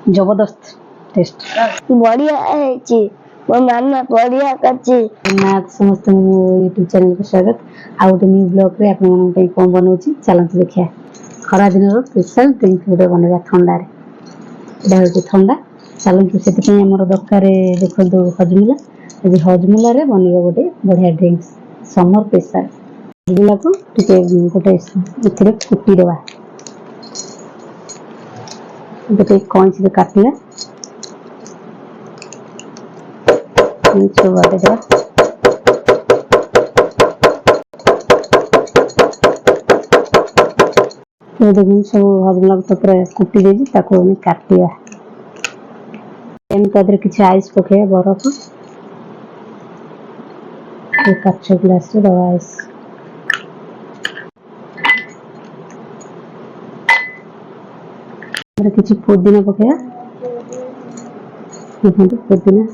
जबरदस्त टेस्ट बढ़िया है मो मामा बढ़िया करछि नाथ समस्त यूट्यूब चैनल को स्वागत आ गोटे न्यू ब्लॉग रे आपण मन पे कोन बनौछि चलंत देखिया खरा दिन रो स्पेशल ड्रिंक गुटे बनबा ठंडा रे एटा होछि ठंडा चलंत सेति पे हमर दरकार देखंतु हजमुला ए हजमुला रे बनिबो गोटे बढ़िया ड्रिंक्स समर स्पेशल हजमुला को टिके गोटे इथिरे कुटी देबा गोटे कौन से काटिया छुआ देगा ये देखिए सब हजमला तो पूरा कुटी देजी ताको हम काटिया एम तादर किछ आइस पके बरफ ये कच्चे ग्लास रे दवा आइस और किछ पुदीना पके देखंतु पुदीना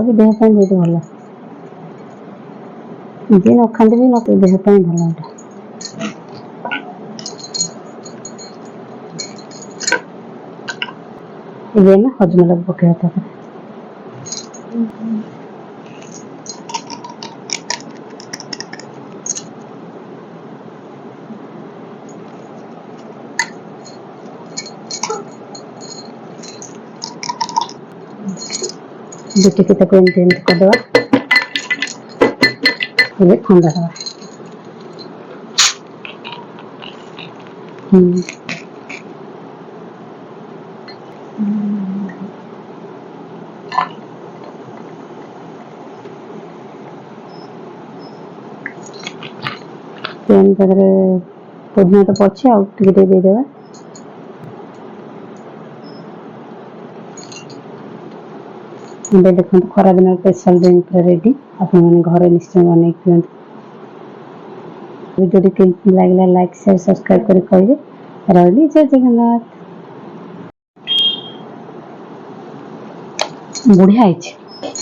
भी देह बहुत भल जे न खाते भी न देह भल ये ना हजमला पके था बेटे के तक एंड कर दवा ये ठंडा दवा पेन कर पुदीना तो पछे आ टिके दे देवा देखो खरा दिन स्पेशल ड्रिंक पूरा रेडी आपने घर निश्चय बन पिंट वीडियो केमती लागला लाइक शेयर सब्सक्राइब कर कहिए रही जय जगन्नाथ बढ़िया है।